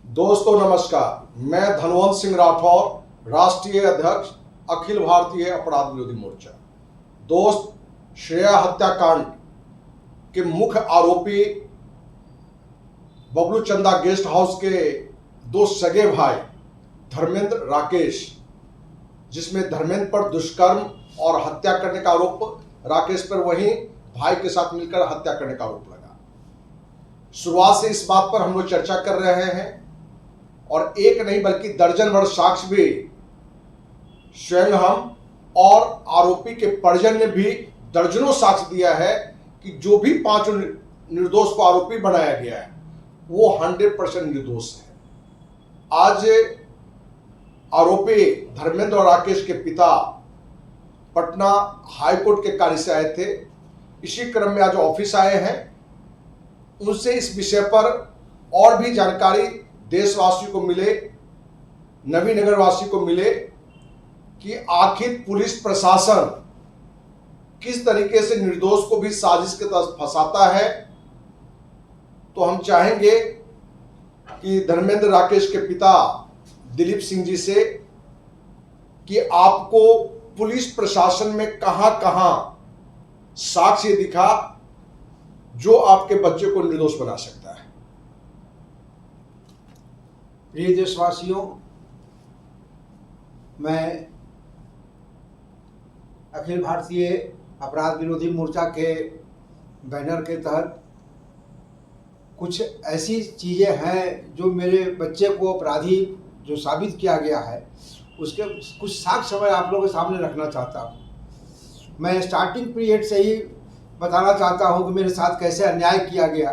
दोस्तों नमस्कार, मैं धनवंत सिंह राठौर, राष्ट्रीय अध्यक्ष अखिल भारतीय अपराध विरोधी मोर्चा। दोस्त, श्रेया हत्याकांड के मुख्य आरोपी बबलू चंदा गेस्ट हाउस के दो सगे भाई धर्मेंद्र राकेश, जिसमें धर्मेंद्र पर दुष्कर्म और हत्या करने का आरोप, राकेश पर वहीं भाई के साथ मिलकर हत्या करने का आरोप लगा। शुरुआत से इस बात पर हम लोग चर्चा कर रहे हैं और एक नहीं बल्कि दर्जन भर साक्ष्य भी स्वयं हम और आरोपी के परिजन ने भी दर्जनों साक्ष्य दिया है कि जो भी पांचों निर्दोष को आरोपी बनाया गया है वो 100% निर्दोष है। आज आरोपी धर्मेंद्र और राकेश के पिता पटना हाईकोर्ट के कार्य से आए थे। इसी क्रम में आज ऑफिस आए हैं। उनसे इस विषय पर और भी जानकारी देशवासियों को मिले, नवीनगर वासी को मिले कि आखिर पुलिस प्रशासन किस तरीके से निर्दोष को भी साजिश के तहत फंसाता है। तो हम चाहेंगे कि धर्मेंद्र राकेश के पिता दिलीप सिंह जी से कि आपको पुलिस प्रशासन में कहां साक्ष्य दिखा जो आपके बच्चे को निर्दोष बना सकता है। प्रिय देशवासियों, मैं अखिल भारतीय अपराध विरोधी मोर्चा के बैनर के तहत कुछ ऐसी चीज़ें हैं जो मेरे बच्चे को अपराधी जो साबित किया गया है उसके कुछ साक्ष्य मैं आप लोगों के सामने रखना चाहता हूँ। मैं स्टार्टिंग पीरियड से ही बताना चाहता हूँ कि मेरे साथ कैसे अन्याय किया गया।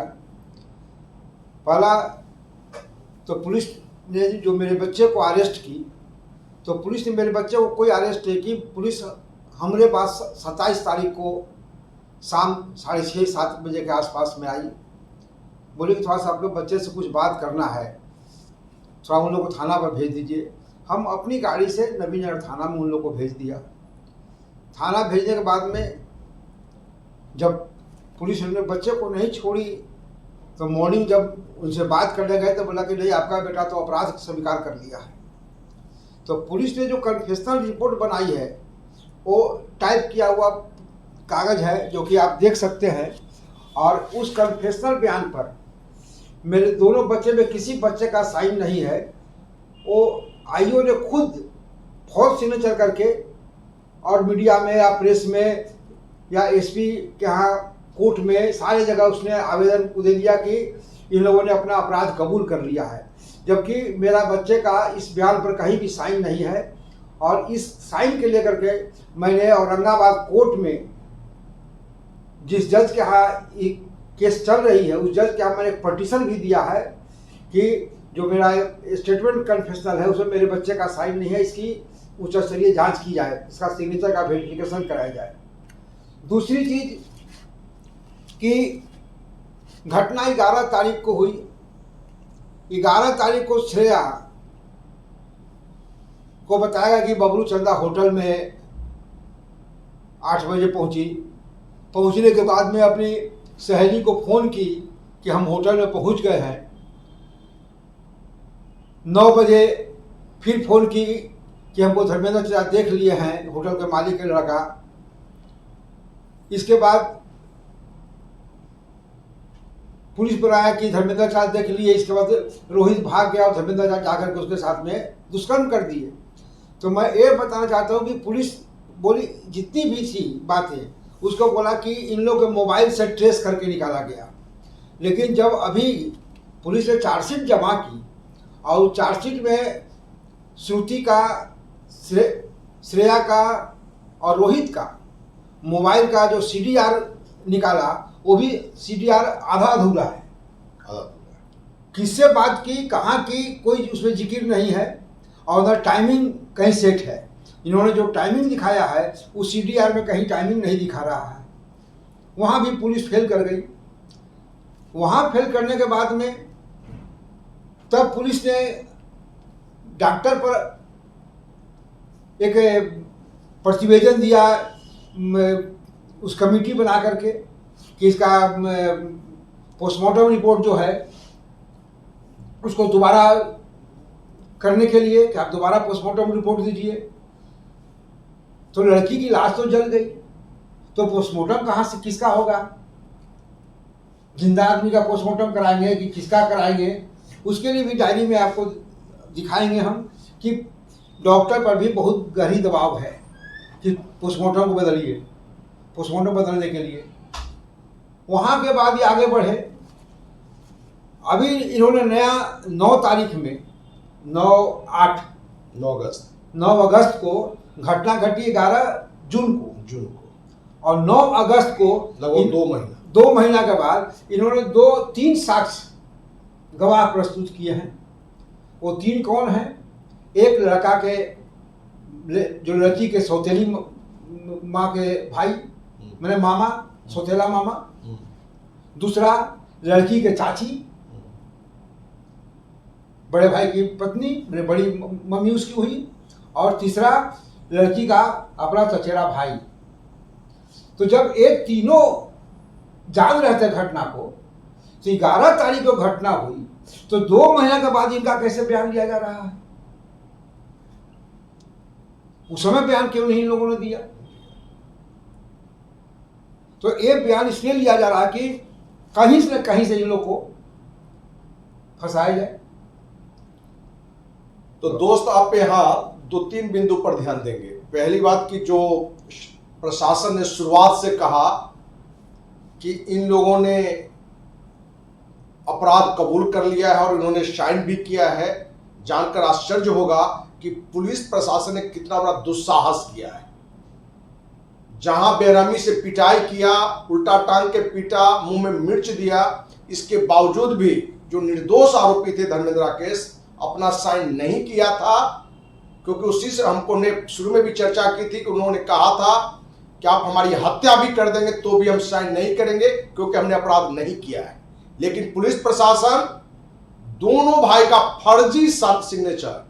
पहला तो पुलिस ने जो मेरे बच्चे को अरेस्ट की, तो पुलिस ने मेरे बच्चे को कोई अरेस्ट नहीं की। पुलिस हमारे पास 27 तारीख को शाम 6:30-7 बजे के आसपास में आई। बोले कि थोड़ा सा आप लोग बच्चे से कुछ बात करना है, थोड़ा उन लोग को थाना पर भेज दीजिए। हम अपनी गाड़ी से नवीनगर थाना में उन लोग को भेज दिया। थाना भेजने के बाद में जब पुलिस ने बच्चे को नहीं छोड़ी तो मॉर्निंग जब उनसे बात करने गए तो बोला कि नहीं, आपका बेटा तो अपराध स्वीकार कर लिया है। तो पुलिस ने जो कन्फेशनल रिपोर्ट बनाई है वो टाइप किया हुआ कागज़ है जो कि आप देख सकते हैं। और उस कन्फेशनल बयान पर मेरे दोनों बच्चे में किसी बच्चे का साइन नहीं है। वो आईओ ने खुद फॉल्स सिग्नेचर करके और मीडिया में या प्रेस में या एसपी के यहाँ कोर्ट में सारी जगह उसने आवेदन दे दिया कि इन लोगों ने अपना अपराध कबूल कर लिया है, जबकि मेरा बच्चे का इस बयान पर कहीं भी साइन नहीं है। और इस साइन के लेकर के मैंने औरंगाबाद कोर्ट में जिस जज के यहाँ केस चल रही है उस जज के यहाँ मैंने एक पटिशन भी दिया है कि जो मेरा स्टेटमेंट कन्फेशनल है उसमें मेरे बच्चे का साइन नहीं है, इसकी उच्च स्तरीय जाँच की जाए, इसका सिग्नेचर का वेरिफिकेशन कराया जाए। दूसरी चीज़ कि घटना 11 तारीख को हुई। 11 तारीख को श्रेया को बताया कि बबलू चंदा होटल में 8 बजे पहुंची। पहुंचने के बाद में अपनी सहेली को फ़ोन की कि हम होटल में पहुंच गए हैं। 9 बजे फिर फ़ोन की कि हमको धर्मेंद्र चाचा देख लिए हैं, होटल के मालिक के लड़का। इसके बाद पुलिस बुलाया कि धर्मेंद्र चाचा देख लिए। इसके बाद रोहित भाग गया और धर्मेंद्र चाचा जाकर के उसके साथ में दुष्कर्म कर दिए। तो मैं ये बताना चाहता हूँ कि पुलिस बोली जितनी भी थी बातें उसको बोला कि इन लोग के मोबाइल से ट्रेस करके निकाला गया। लेकिन जब अभी पुलिस ने चार्जशीट जमा की और चार्जशीट में श्रुति का, श्रेया का और रोहित का मोबाइल का जो CDR निकाला वो भी CDR आधा अधूरा है। किससे बात की, कहाँ की, कोई उसमें जिक्र नहीं है। और उधर टाइमिंग कहीं सेट है। इन्होंने जो टाइमिंग दिखाया है उस CDR में कहीं टाइमिंग नहीं दिखा रहा है। वहाँ भी पुलिस फेल कर गई। वहाँ फेल करने के बाद में तब पुलिस ने डॉक्टर पर एक प्रतिवेदन दिया उस कमेटी बना करके कि इसका पोस्टमार्टम रिपोर्ट जो है उसको दोबारा करने के लिए कि आप दोबारा पोस्टमार्टम रिपोर्ट दीजिए। तो लड़की की लाश तो जल गई, तो पोस्टमार्टम कहाँ से किसका होगा? जिंदा आदमी का पोस्टमार्टम कराएंगे कि किसका कराएंगे? उसके लिए भी डायरी में आपको दिखाएंगे हम कि डॉक्टर पर भी बहुत गहरी दबाव है कि पोस्टमार्टम को बदलिए, पोस्टमार्टम बदलने के लिए। वहाँ के बाद ये आगे बढ़े। अभी इन्होंने नया 9 तारीख में 9 अगस्त को घटना घटी 11 जून को, और 9 अगस्त को लगभग 2 महीना के बाद इन्होंने 3 साक्ष्य गवाह प्रस्तुत किए हैं। वो 3 कौन हैं? एक लड़का के जो लड़की के सौतेली माँ के भाई, मैंने मामा, सौतेला मामा। दूसरा लड़की के चाची, बड़े भाई की पत्नी, मैंने बड़ी मम्मी उसकी हुई। और तीसरा लड़की का अपना चचेरा भाई। तो जब ये तीनों जान रहे थे घटना को, तो 11 तारीख को घटना हुई, तो 2 महीना के बाद इनका कैसे बयान लिया जा रहा है? उस समय बयान क्यों नहीं इन लोगों ने दिया? तो ये बयान इसलिए लिया जा रहा है कि कहीं से इन लोग को फंसाया जाए। तो दोस्त आप यहाँ 2-3 बिंदु पर ध्यान देंगे। पहली बात कि जो प्रशासन ने शुरुआत से कहा कि इन लोगों ने अपराध कबूल कर लिया है और इन्होंने साइन भी किया है, जानकर आश्चर्य होगा कि पुलिस प्रशासन ने कितना बड़ा दुस्साहस किया है। जहां बेरहमी से पिटाई किया, उल्टा टांग के पीटा, मुंह में मिर्च दिया, इसके बावजूद भी जो निर्दोष आरोपी थे धर्मेंद्र राकेश, अपना साइन नहीं किया था। क्योंकि उसी से हमको ने शुरू में भी चर्चा की थी कि उन्होंने कहा था कि आप हमारी हत्या भी कर देंगे तो भी हम साइन नहीं करेंगे क्योंकि हमने अपराध नहीं किया है। लेकिन पुलिस प्रशासन दोनों भाई का फर्जी सिग्नेचर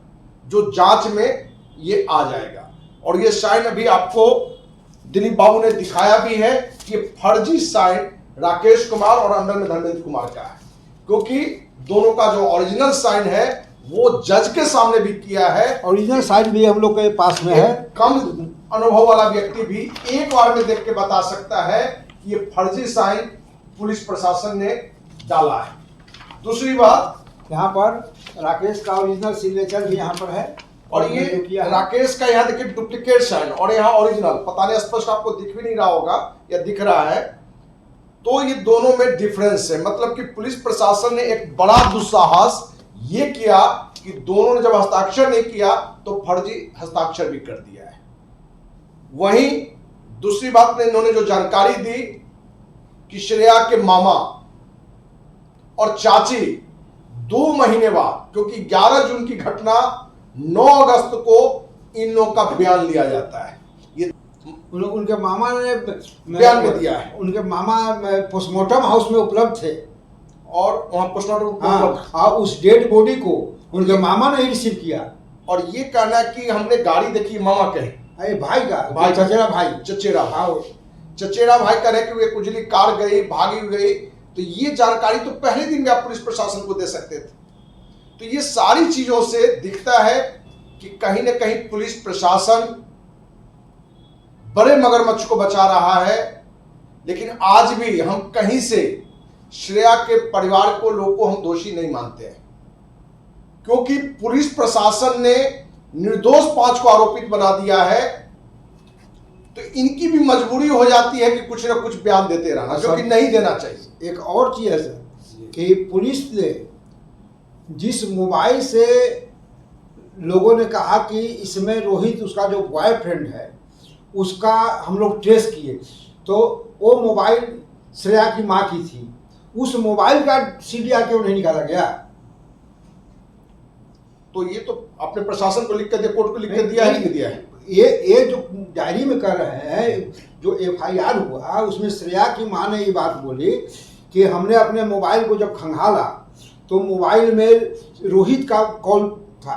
जो जांच में ये आ जाएगा, और ये साइन अभी आपको दिलीप बाबू ने दिखाया भी है कि ये फर्जी साइन राकेश कुमार और अंदर में धर्मेंद्र कुमार का है, क्योंकि दोनों का जो ओरिजिनल साइन है वो जज के सामने भी किया है। ओरिजिनल साइन भी हम लोग के पास में है। कम अनुभव वाला व्यक्ति भी एक बार में देख के बता सकता है कि ये फर्जी साइन पुलिस प्रशासन ने डाला है। दूसरी बात, यहाँ पर राकेश का ओरिजिनल सिग्नेचर भी यहाँ पर है, और ये राकेश का यहाँ देखिए डुप्लीकेट साइन और यहाँ ओरिजिनल, पता नहीं स्पष्ट आपको दिख भी नहीं रहा होगा या दिख रहा है। तो ये दोनों में डिफरेंस है। मतलब कि पुलिस प्रशासन ने एक बड़ा दुस्साहस ये किया कि दोनों ने जब हस्ताक्षर नहीं किया तो फर्जी हस्ताक्षर भी कर दिया है। वहीं दूसरी बात में इन्होंने जो जानकारी दी कि श्रेया के मामा और चाची 2 महीने बाद, क्योंकि 11 जून की घटना 9 अगस्त को इन लोगों का बयान लिया जाता है, ये उनके मामा ने बयान में दिया है। उनके मामा पोस्टमार्टम हाउस में उपलब्ध थे और वहां पोस्टमार्टम हाँ, उस डेड बॉडी को उनके मामा ने ही रिसीव किया। और ये कहना कि हमने गाड़ी देखी, मामा कहे भाई चचेरा भाई कह रहे कि वे कुजली कार गई, भागी गई। तो ये जानकारी तो पहले दिन में आप पुलिस प्रशासन को दे सकते थे। तो ये सारी चीजों से दिखता है कि कहीं ना कहीं पुलिस प्रशासन बड़े मगरमच्छ को बचा रहा है। लेकिन आज भी हम कहीं से श्रेया के परिवार को, लोग को हम दोषी नहीं मानते हैं, क्योंकि पुलिस प्रशासन ने निर्दोष 5 को आरोपित बना दिया है। तो इनकी भी मजबूरी हो जाती है कि कुछ ना कुछ बयान देते रहना, जो कि नहीं देना चाहिए। एक और चीज है सर कि पुलिस ने जिस मोबाइल से लोगों ने कहा कि इसमें रोहित उसका जो बॉयफ्रेंड है उसका हम लोग ट्रेस किए, तो वो मोबाइल श्रेया की माँ की थी। उस मोबाइल का सीडीआर क्यों नहीं निकाला गया? तो ये तो अपने प्रशासन को लिख कर दिया, कोर्ट को लिख कर दिया है, नहीं दिया है। ये जो डायरी में कर रहे हैं, जो एफआईआर हुआ उसमें श्रेया की माँ ने ये बात बोली कि हमने अपने मोबाइल को जब खंगाला तो मोबाइल में रोहित का कॉल था।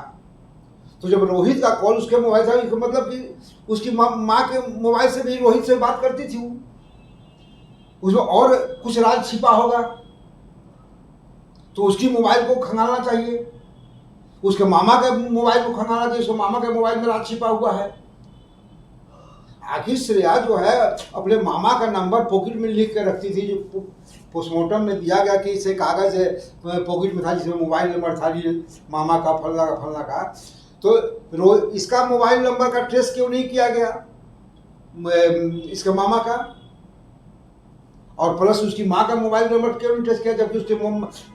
तो जब रोहित का कॉल उसके मोबाइल था, इसका मतलब कि उसकी माँ के मोबाइल से भी रोहित से बात करती थी वो, उसमें और कुछ राज छिपा होगा। तो उसकी मोबाइल को खंगालना चाहिए, उसके मामा के मोबाइल को खंगालना चाहिए, उसके मामा के मोबाइल में राज छिपा हुआ है। आखिर श्रेया जो है अपने मामा का नंबर पॉकेट में लिख के रखती थी, जो पोस्टमार्टम में दिया गया कि इसे कागज है पॉकेट में था जिसमें मोबाइल नंबर था मामा का फलना का। तो इसका मोबाइल नंबर का ट्रेस क्यों नहीं किया गया इसके मामा का, और प्लस उसकी माँ का मोबाइल नंबर क्यों नहीं ट्रेस किया, जबकि उसकी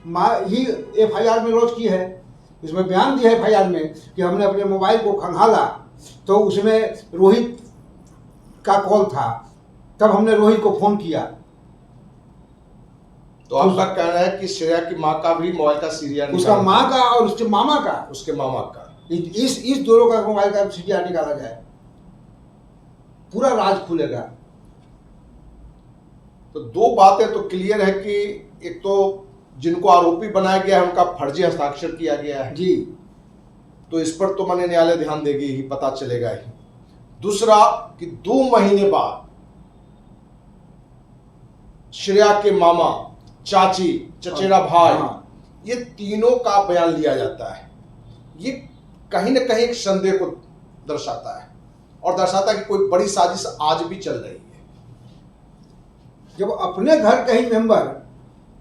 माँ ही FIR में लॉन्च की है, उसमें बयान दिया है FIR में कि हमने अपने मोबाइल को खंगाला तो उसमें रोहित का कॉल था, तब हमने रोहित को फोन किया। तो आपका कहना है कि श्रेया की माँ का भी मोबाइल का सीरियल, उसका माँ का और उसके मामा का, उसके मामा का, इस दोनों का मोबाइल का सीरियल निकाला जाए, पूरा राज खुलेगा। तो दो बातें तो क्लियर है कि एक तो जिनको आरोपी बनाया गया है उनका फर्जी हस्ताक्षर किया गया है जी, तो इस पर तो माने न्यायालय ध्यान देगी ही, पता चलेगा ही। दूसरा कि 2 महीने बाद श्रेया के मामा, चाची, चचेरा भाई, ये तीनों का बयान लिया जाता है। ये कहीं ना कहीं एक संदेह को दर्शाता है और दर्शाता है कि कोई बड़ी साजिश आज भी चल रही है। जब अपने घर का ही मेंबर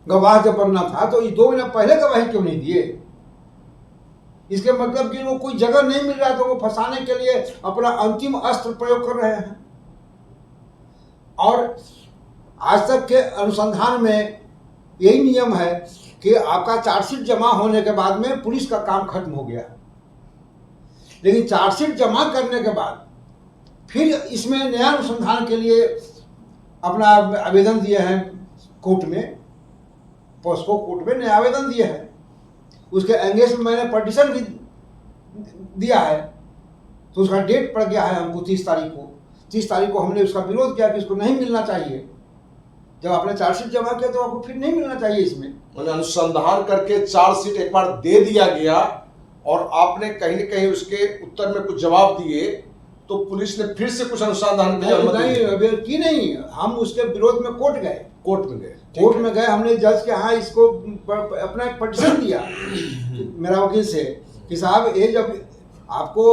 गवाह जब बनना था तो ये 2 महीने पहले गवाही क्यों नहीं दिए? इसके मतलब कि वो कोई जगह नहीं मिल रहा है तो वो फंसाने के लिए अपना अंतिम अस्त्र प्रयोग कर रहे हैं। और आज तक के अनुसंधान में यही नियम है कि आपका चार्जशीट जमा होने के बाद में पुलिस का काम खत्म हो गया, लेकिन चार्जशीट जमा करने के बाद फिर इसमें नया अनुसंधान के लिए अपना आवेदन दिए हैं कोर्ट में, पॉस्को कोर्ट में नया आवेदन दिए हैं। उसके एंगेज में मैंने पटिशन भी दिया है, तो उसका डेट पड़ गया है हमको 30 तारीख को। 30 तारीख को हमने उसका विरोध किया कि इसको नहीं मिलना चाहिए। जब आपने चार्जशीट जमा किया तो आपको फिर नहीं मिलना चाहिए। इसमें मैंने अनुसंधान करके चार्जशीट एक बार दे दिया गया और आपने कहीं न कहीं उसके उत्तर में कुछ जवाब दिए तो पुलिस ने फिर से कुछ अनुसंधान की अनुमति की नहीं। हम उसके विरोध में कोर्ट गए, कोर्ट में गए, हमने जज के यहाँ इसको अपना पटिशन दिया मेरा वकील से कि साहब ये जब आपको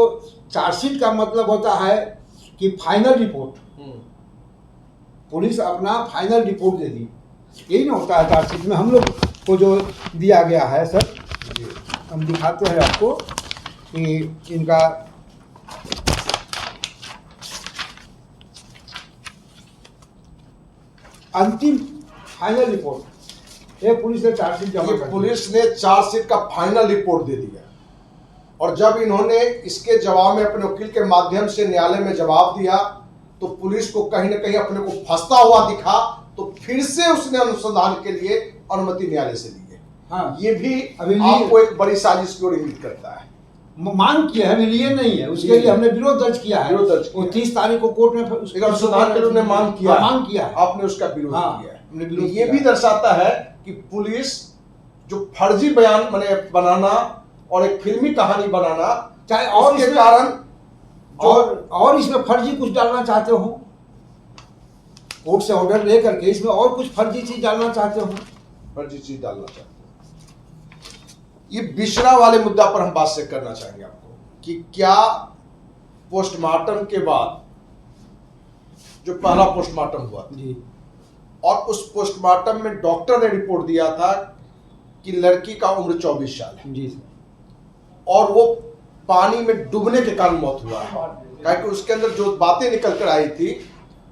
चार्जशीट का मतलब होता है कि फाइनल रिपोर्ट, पुलिस अपना फाइनल रिपोर्ट दे दी, यही ना होता है चार्जशीट में हम लोग को जो दिया गया है। सर हम दिखाते हैं आपको कि इनका अंतिम फाइनल रिपोर्ट, ये पुलिस ने चार्जशीट जमा कर, पुलिस ने चार्जशीट का फाइनल रिपोर्ट दे दिया और जब इन्होंने इसके जवाब में अपने वकील के माध्यम से न्यायालय में जवाब दिया तो पुलिस को कहीं ना कहीं अपने को फंसता हुआ दिखा, तो फिर से उसने अनुसंधान के लिए अनुमति न्यायालय से ली है। हाँ, ये भी आपको एक बड़ी साजिश की ओर इंगित करता है। मांग किया है, लिए नहीं है, उसके लिए हमने विरोध दर्ज किया है। वो 30 तारीख को कोर्ट में अनुसंधान के लिए उन्होंने मांग किया, आपने उसका विरोध किया है। ये भी दर्शाता है कि पुलिस जो फर्जी बयान बनाना और एक फिल्मी कहानी बनाना, चाहे और इसके कारण और इसमें फर्जी कुछ डालना चाहते हो, कोर्ट से ऑर्डर लेकर के इसमें और कुछ फर्जी चीज डालना चाहते हो, फर्जी चीज डालना चाहते हो। ये बिशरा वाले मुद्दा पर हम बात से करना चाहेंगे आपको कि क्या पोस्टमार्टम के बाद जो पहला पोस्टमार्टम हुआ जी, और उस पोस्टमार्टम में डॉक्टर ने रिपोर्ट दिया था कि लड़की का उम्र 24 साल है जी, और वो पानी में डूबने के कारण मौत हुआ है, क्योंकि उसके अंदर जो बातें निकल कर आई थी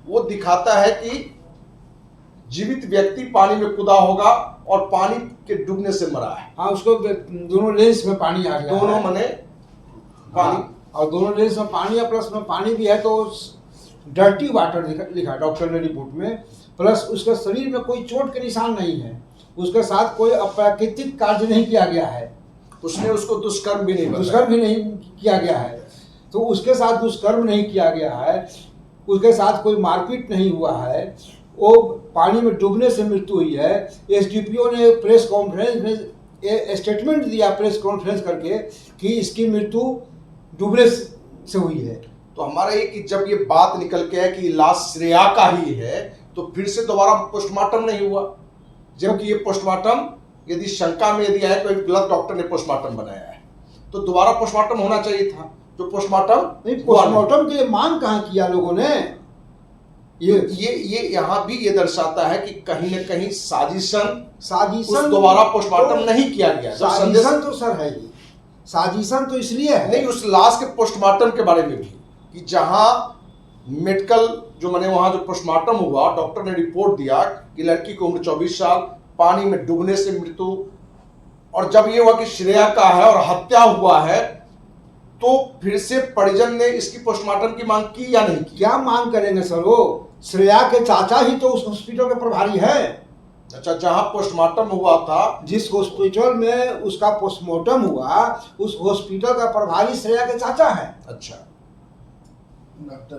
वो दिखाता है कि जीवित व्यक्ति पानी में कूदा होगा और पानी के डूबने से मरा है। हाँ, उसको दोनों लेंस में पानी आ गया, दोनों मने पानी, और दोनों लेंस में पानी है, प्लस में पानी भी है, तो डर्टी वाटर लिखा डॉक्टर ने रिपोर्ट में। प्लस उसके शरीर में कोई चोट के निशान नहीं है, उसके साथ कोई अप्राकृतिक कार्य नहीं किया गया है, उसने उसको दुष्कर्म भी नहीं किया गया है। तो उसके साथ दुष्कर्म नहीं किया गया है, उसके साथ कोई मारपीट नहीं हुआ है, वो पानी में डूबने से मृत्यु हुई है। एसडीपीओ ने प्रेस कॉन्फ्रेंस में स्टेटमेंट दिया प्रेस कॉन्फ्रेंस करके कि इसकी मृत्यु डूबने से हुई है। तो हमारा ये कि जब ये बात निकल के है कि लाश श्रेया का ही है तो फिर से दोबारा पोस्टमार्टम नहीं हुआ, जबकि ये पोस्टमार्टम यदि शंका में यदि आए कोई गलत डॉक्टर ने पोस्टमार्टम बनाया है तो दोबारा पोस्टमार्टम होना चाहिए था, जो पोस्टमार्टम नहीं, पोस्टमार्टम के लिए मांग कहाँ किया लोगों ने? ये यहाँ भी ये दर्शाता है कि कहीं न कहीं साजिशन दोबारा पोस्टमार्टम नहीं किया गया। साजिशन तो सर है ही, साजिशन तो इसलिए है नहीं, उस लाश के पोस्टमार्टम के बारे में भी कि जहां मेडिकल जो मैंने वहां जो पोस्टमार्टम हुआ, डॉक्टर ने रिपोर्ट दिया कि लड़की की उम्र 24 साल, पानी में डूबने से मृत्यु, और जब ये हुआ कि श्रेया का है और हत्या हुआ है तो फिर से परिजन ने इसकी पोस्टमार्टम की मांग की या नहीं की? क्या मांग करेंगे सर? वो श्रेया के चाचा ही तो उस हॉस्पिटल के प्रभारी है। अच्छा, जहां पोस्टमार्टम हुआ था, जिस हॉस्पिटल में उसका पोस्टमार्टम हुआ, उस हॉस्पिटल का प्रभारी श्रेया के चाचा है। अच्छा, डॉक्टर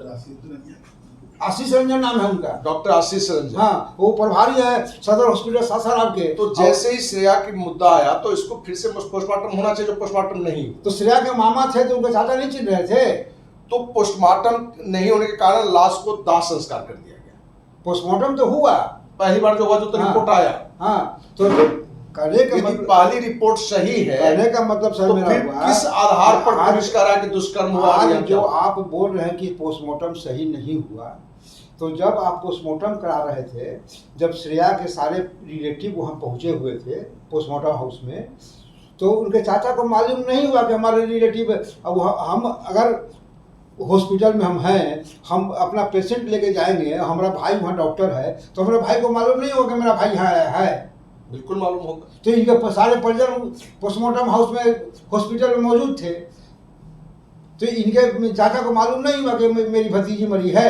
आशीष रंजन नाम है उनका, डॉक्टर आशीष रंजन। हाँ, वो प्रभारी है सदर हॉस्पिटल सासाराम के। तो जैसे ही श्रेया की मुद्दा आया तो इसको फिर से पोस्टमार्टम होना चाहिए, जो पोस्टमार्टम नहीं हुआ। तो श्रेया के मामा थे तो उनके चाचा नहीं चिन्ह रहे थे। तो पोस्टमार्टम नहीं होने के कारण लाश को दाह संस्कार कर दिया गया। पोस्टमार्टम तो हुआ, पहली बार जो हुआ तो हाँ, रिपोर्ट आया। हाँ, तो कहने का यदि मतलब, पहली रिपोर्ट सही है, कहने का मतलब सर तो मेरा फिर हुआ, किस आधार पर आज- पुलिस कह रहा है कि दुष्कर्म हुआ? आज या जो क्या? आप बोल रहे हैं कि पोस्टमार्टम सही नहीं हुआ, तो जब आप पोस्टमार्टम करा रहे थे, जब श्रेया के सारे रिलेटिव वहाँ पहुँचे हुए थे पोस्टमार्टम हाउस में, तो उनके चाचा को मालूम नहीं हुआ कि हमारे रिलेटिव, अब हम अगर हॉस्पिटल में हम हैं, हम अपना पेशेंट लेके जाएंगे, हमारा भाई वहाँ डॉक्टर है, तो हमारे भाई को मालूम नहीं होगा कि मेरा भाई यहाँ है। बिल्कुल मालूम होगा। तो इनके सारे परिजन पोस्टमार्टम हाउस में हॉस्पिटल में मौजूद थे, तो इनके चाचा को मालूम नहीं हुआ कि मेरी भतीजी मरी है।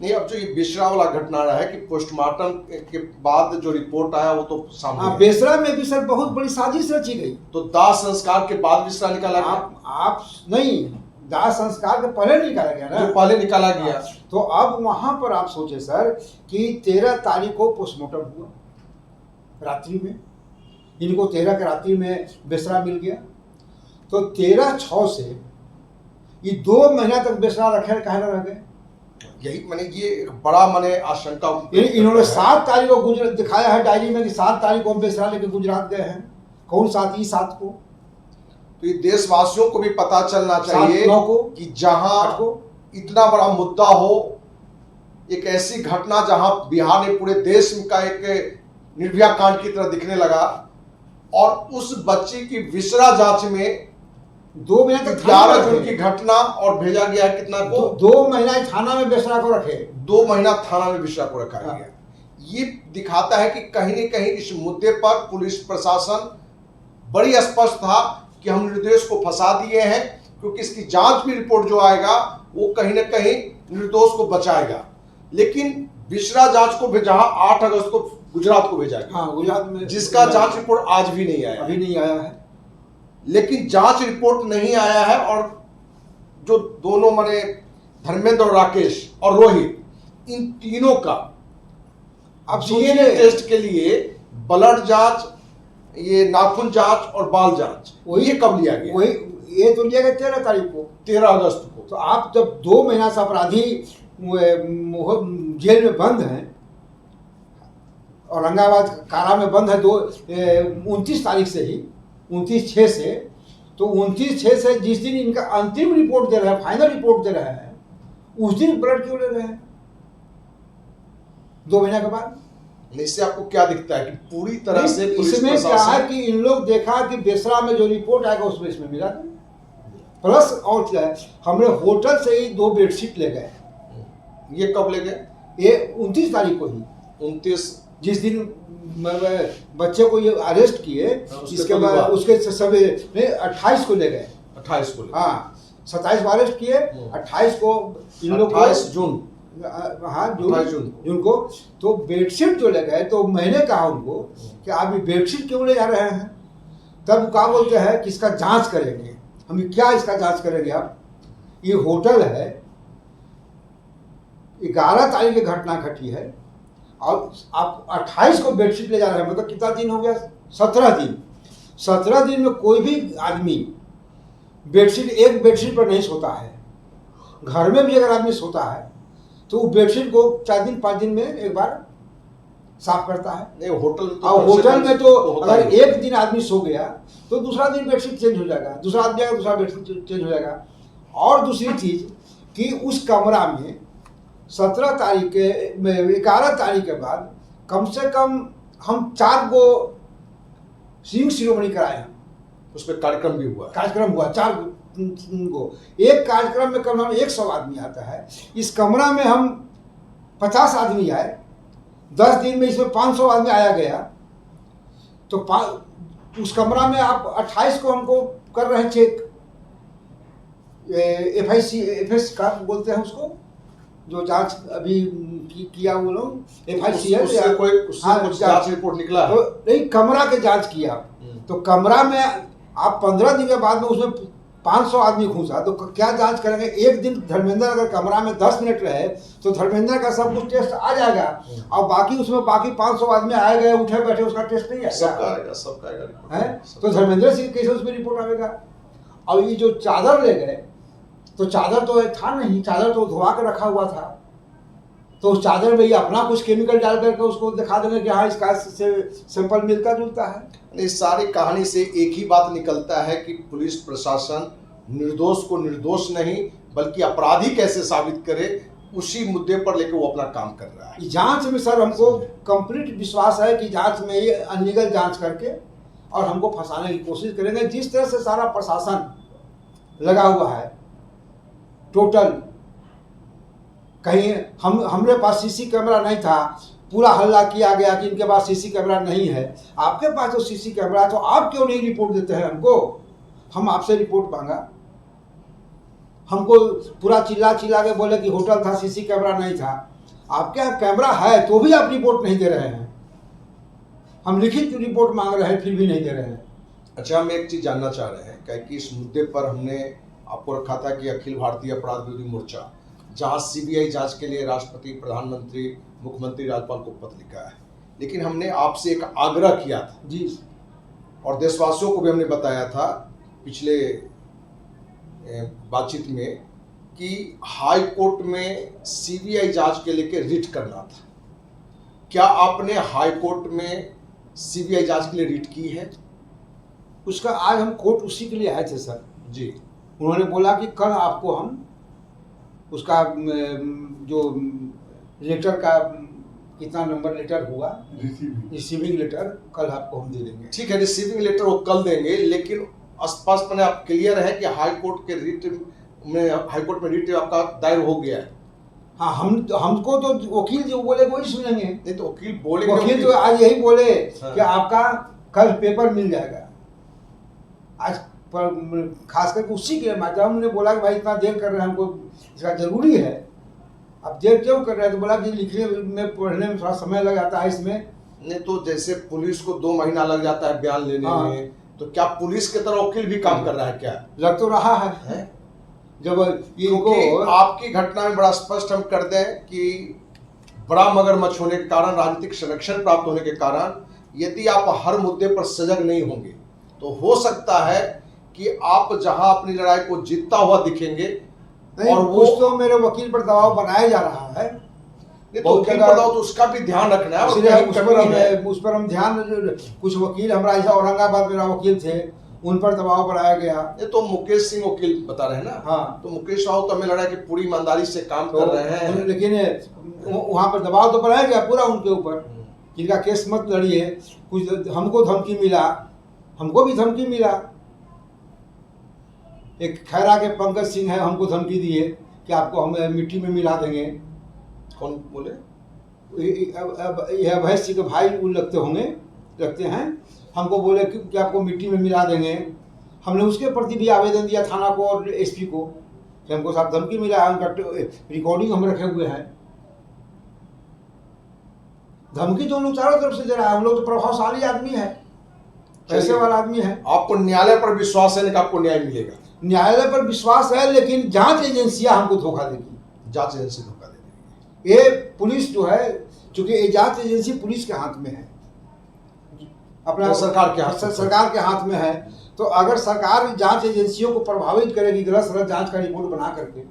नहीं, अब जो ये बिसरा वाला घटना रहा है कि पोस्टमार्टम के बाद जो रिपोर्ट आया वो तो सामने हाँ, है। बेसरा में भी सर बहुत बड़ी साजिश रची गई। तो दाह संस्कार के बाद बिसरा निकाला गया, आप नहीं, दाह संस्कार के पहले निकाला गया ना, जो पहले निकाला गया। तो अब वहां पर आप सोचे सर कि 13 तारीख को पोस्टमार्टम हुआ रात्रि में, इनको 13 के रात्रि में बेसरा मिल गया, तो 13/6 से ये 2 महीना तक बेसरा रखे कहे रह गए। यही मैंने ये एक बड़ा मैंने आशंका इन्होंने 7 तारीख को गुजरात दिखाया है डायरी में कि 7 तारीख को हम बेसरा लेके गुजरात गए हैं। कौन 7 को? तो ये देशवासियों को भी पता चलना चाहिए 7/9 को, कि जहां 8 को, इतना बड़ा मुद्दा हो, एक ऐसी घटना जहां बिहार ने पूरे देश का एक निर्भया कांड की तरह दिखने लगा, और उस बच्ची की विसरा जांच में 2 महीने तक 11 जून की घटना और भेजा गया है कितना को? 2 महीना थाना में बेसरा को रखे, 2 महीना थाना में विसरा को रखा हाँ। गया। ये दिखाता है कि कहीं न कहीं इस मुद्दे पर पुलिस प्रशासन बड़ी स्पष्ट था कि हम निर्दोष को फंसा दिए हैं, क्योंकि इसकी जांच भी रिपोर्ट जो आएगा वो कहीं न कहीं निर्दोष को बचाएगा। लेकिन विसरा जांच को जहां 8 अगस्त को गुजरात को भेजा गया, हाँ, गुजरात में, जिसका जांच रिपोर्ट आज भी नहीं आया। अभी नहीं आया है। लेकिन जांच रिपोर्ट नहीं आया है, और जो दोनों माने धर्मेंद्र और राकेश और रोहित, इन तीनों का अब डीएनए टेस्ट के लिए ब्लड जांच, ये नाखून जांच और बाल जांच, ये कब लिया गया? वही, ये तो लिया गया 13 तारीख को, 13 अगस्त को। तो आप जब 2 महीना से अपराधी जेल में बंद हैं, औरंगाबाद कारा में बंद है 29 तारीख से ही, 29/6 से, तो 29/6 से जिस दिन इनका अंतिम रिपोर्ट दे रहे हैं, फाइनल रिपोर्ट दे रहे हैं, उस दिन ब्लड क्यों ले रहे हैं 2 महीने के बाद? इससे आपको क्या दिखता है कि पूरी तरह से पुलिस इसमें क्या है प्रशासन कि इन लोग देखा कि बेसरा में जो रिपोर्ट आएगा उसमें इसमें मिला था। प्लस और क्या है, हमने होटल से ही 2 बेडशीट ले गए। ये कब ले गए? ये 29 तारीख को ही, 29 जिस दिन बच्चे को ये अरेस्ट किए, उसके इसके तो बाद विवाह। उसके सवेरे 28 को ले गए। 28 को ले गए। हाँ, 27 को अरेस्ट किए, 28 को इन लोग 28 जून, हाँ 28 जून को, तो बेडशीट जो ले गए, तो मैंने कहा उनको कि आप ये बेडशीट क्यों ले जा रहे हैं? तब वो क्या बोलते हैं कि इसका जांच करेंगे। हम क्या इसका जांच करेंगे? आप, ये होटल है, 11 तारीख की घटना घटी है, और आप 28 को बेडशीट ले जा रहे हैं, मतलब कितना दिन हो गया? 17 दिन। 17 दिन में कोई भी आदमी बेडशीट, एक बेडशीट पर नहीं सोता है। घर में भी अगर आदमी सोता है तो वो बेडशीट को 4 दिन 5 दिन में एक बार साफ करता है। नहीं, होटल में तो और कम से होटल कम में तो होता अगर ही है। एक दिन आदमी सो गया तो दूसरा दिन बेडशीट चेंज हो जाएगा, दूसरा आदमी आएगा दूसरा बेडशीट चेंज हो जाएगा। और दूसरी चीज कि उस कमरा में 17 तारीख के 11 तारीख के बाद कम से कम हम 4 गो रिंग सेरेमनी कराए हैं। उसमें कार्यक्रम भी हुआ है। कार्यक्रम हुआ 4 गो। एक कार्यक्रम में कम 100 आदमी आता है। इस कमरा में हम 50 आदमी आए, 10 दिन में इसमें 500 आदमी आया गया। तो उस कमरा में आप 28 को हमको कर रहे हैं चेक, FIC का बोलते हैं उसको, जो जांच अभी किया वो लोग FIC उससे कोई कुछ जांच रिपोर्ट निकला है? तो नहीं, कमरा के जांच किया। तो कमरा में आप 15 दिन के बाद में उसमें 500 आदमी घुसा तो क्या जांच करेंगे? एक दिन धर्मेंद्र अगर कमरा में 10 मिनट रहे तो धर्मेंद्र का सब कुछ टेस्ट आ जाएगा, और बाकी उसमें बाकी 500 आदमी आए गए उठे बैठे उसका टेस्ट नहीं आएगा। सबका आएगा है तो धर्मेंद्र सिंह कैसे उसमें रिपोर्ट आएगा? और ये जो चादर ले गए तो चादर तो था नहीं, चादर तो धोवा के रखा हुआ था। तो उस चादर में ये अपना कुछ केमिकल डाल करके उसको दिखा देंगे कि हाँ इसका सैंपल मिलता जुलता है। इस सारी कहानी से एक ही बात निकलता है कि पुलिस प्रशासन निर्दोष को निर्दोष नहीं बल्कि अपराधी कैसे साबित करे, उसी मुद्दे पर लेकर वो अपना काम कर रहा है। जांच में सर हमको कंप्लीट विश्वास है कि जांच में ये अनलीगल जांच करके और हमको फंसाने की कोशिश करेंगे। जिस तरह से सारा प्रशासन लगा हुआ है टोटल, कहीं हमरे पास सीसी कैमरा नहीं था, पूरा हल्ला किया गया कि इनके पास सीसी कैमरा नहीं है। आपके पास तो सीसी कैमरा है तो आप क्यों नहीं रिपोर्ट देते हैं हमको? हम आपसे रिपोर्ट मांगा, हमको पूरा चिल्ला के बोले कि होटल था सीसी कैमरा नहीं था। आपके यहाँ कैमरा है तो भी आप रिपोर्ट नहीं दे रहे हैं। हम लिखित रिपोर्ट मांग रहे हैं फिर भी नहीं दे रहे हैं। अच्छा, हम एक चीज जानना चाह रहे हैं कि इस मुद्दे पर हमने आपको रखा था कि अखिल भारतीय अपराध विरोधी मोर्चा जहां CBI जांच के लिए राष्ट्रपति, प्रधानमंत्री, मुख्यमंत्री, राज्यपाल को पत्र लिखा है, लेकिन हमने आपसे एक आग्रह किया था जी, और देशवासियों को भी हमने बताया था पिछले बातचीत में कि हाई कोर्ट में CBI जांच के लेके रिट करना था। क्या आपने हाई कोर्ट में CBI जांच के लिए रिट की है? उसका आज हम कोर्ट उसी के लिए आए थे सर जी। उन्होंने बोला कि कल आपको हम उसका जो लेटर का कितना नंबर लेटर हुआ रिसीविंग लेटर कल आपको हम दे देंगे। ठीक है, रिसीविंग लेटर वो कल देंगे, लेकिन स्पष्ट मैंने आप क्लियर है कि हाई कोर्ट के रिट में आपका दायर हो गया है। हाँ, हमको तो वकील जो बोले वही सुनेंगे। नहीं तो वकील बोलेंगे, वकील तो आज यही बोले हाँ। कि आपका कल पेपर मिल जाएगा। आज पर खास करके उसी के माध्यम उन्होंने बोला कि भाई इतना देर कर रहे हैं, हमको इसका जरूरी है। अब देर क्यों कर रहे हैं? तो बोला कि लिखने में पढ़ने में थोड़ा समय लग जाता है इसमें। नहीं तो जैसे पुलिस को 2 महीना लग जाता है बयान लेने हाँ। में, तो क्या पुलिस की तरह वकील भी काम कर रहा है क्या? लग तो रहा है। जब इनको क्योंकि आपकी घटना में बड़ा स्पष्ट हम कर दें कि बड़ा मगरमच्छ होने के कारण, राजनीतिक संरक्षण प्राप्त होने के कारण, यदि आप हर मुद्दे पर सजग नहीं होंगे तो हो सकता है कि आप जहां अपनी लड़ाई को जीतता हुआ दिखेंगे और वो तो मेरे वकील पर दबाव बनाया जा रहा है। तो वकील पर दबाव तो उसका भी ध्यान रखना है। उस पर हम ध्यान, कुछ वकील हमारा ऐसा औरंगाबाद मेरा वकील थे उन पर दबाव बनाया गया। ये तो मुकेश सिंह वकील बता रहे हैं ना। हाँ, तो मुकेश राव तो हमें लड़ा कि पूरी ईमानदारी से काम कर रहे हैं, लेकिन वहाँ पर दबाव तो बनाया गया पूरा उनके ऊपर, जिनका केस मत लड़िए। कुछ हमको धमकी मिला, हमको भी धमकी मिला। एक खैरा के पंकज सिंह है, हमको धमकी दिए कि आपको हम मिट्टी में मिला देंगे। कौन बोले? यह अभय सिंह के भाई उन लगते हैं। हमको बोले कि आपको मिट्टी में मिला देंगे। हमने उसके प्रति भी आवेदन दिया थाना को और SP को कि हमको साथ धमकी मिला है। उनका रिकॉर्डिंग हम रखे हुए हैं। धमकी तो हम लोग चारों तरफ से दे रहा है। हम लोग तो प्रभावशाली आदमी है, पैसे वाला आदमी है। आपको न्यायालय पर विश्वास है कि आपको न्याय मिलेगा? न्यायालय पर विश्वास है, लेकिन जांच एजेंसियां हमको धोखा देगी। जांच एजेंसी धोखा देगी। ये पुलिस जो है, चूंकि ये जांच एजेंसी पुलिस के हाथ में है, अपना सरकार के हाथ में है। तो अगर सरकार जांच एजेंसियों को प्रभावित करेगी गलत सलत जांच का रिपोर्ट बना करके,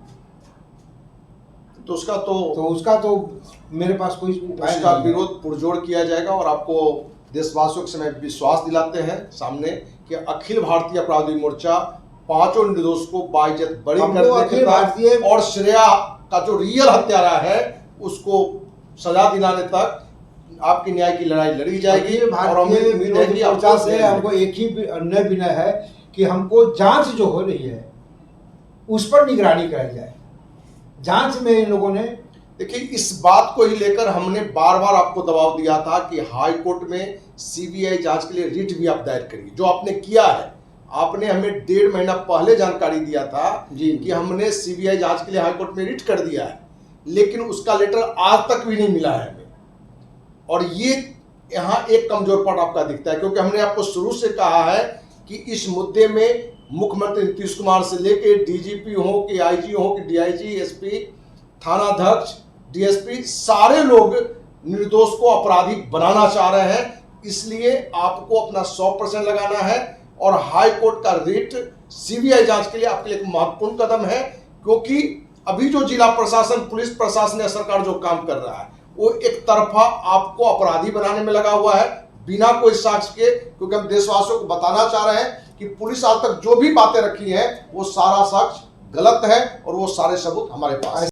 तो उसका तो उसका तो मेरे पास कोई उपाय उसका नहीं है। विरोध पुरजोर किया जाएगा और आपको देशवासियों के समय विश्वास दिलाते हैं सामने कि अखिल भारतीय अपराधी मोर्चा पांचों निर्दोष को बाइज्जत बरी हमको कर अखिल देगा भारतीय- और श्रेया का जो रियल हत्यारा है उसको सजा दिलाने तक आपकी न्याय की लड़ाई लड़ी जाएगी। अखिल और हमें भारतीय उम्मीद है कि विरोधी मोर्चा आपको से न्याय हमको एक ही अन्य विनय है कि हमको जांच जो हो रही है उस पर निगरानी कराई जाए। जांच में इन लोगों ने देखिए, इस बात को ही लेकर हमने बार बार आपको दबाव दिया था कि हाई कोर्ट में सीबीआई जांच के लिए रिट भी आप दायर करिए, जो आपने किया है। आपने हमें 1.5 महीना पहले जानकारी दिया था जी। कि हमने सीबीआई जांच के लिए हाई कोर्ट में रिट कर दिया है, लेकिन उसका लेटर आज तक भी नहीं मिला है हमें। और ये यहाँ एक कमजोर पॉइंट आपका दिखता है, क्योंकि हमने आपको शुरू से कहा है कि इस मुद्दे में मुख्यमंत्री नीतीश कुमार से लेके डीजीपी हो कि आईजी हो कि डीआईजी, एसपी, थानाध्यक्ष, डीएसपी, सारे लोग निर्दोष को अपराधी बनाना चाह रहे हैं। इसलिए आपको अपना 100% लगाना है और हाई कोर्ट का रिट सीबीआई जांच के लिए आपके लिए एक महत्वपूर्ण कदम है, क्योंकि अभी जो जिला प्रशासन, पुलिस प्रशासन या सरकार जो काम कर रहा है वो एक तरफा आपको अपराधी बनाने में लगा हुआ है बिना कोई साक्ष्य के। क्योंकि हम देशवासियों को बताना चाह रहे हैं कि पुलिस आज तक जो भी बातें रखी हैं वो सारा साक्ष्य गलत है और वो सारे सबूत हमारे पास है।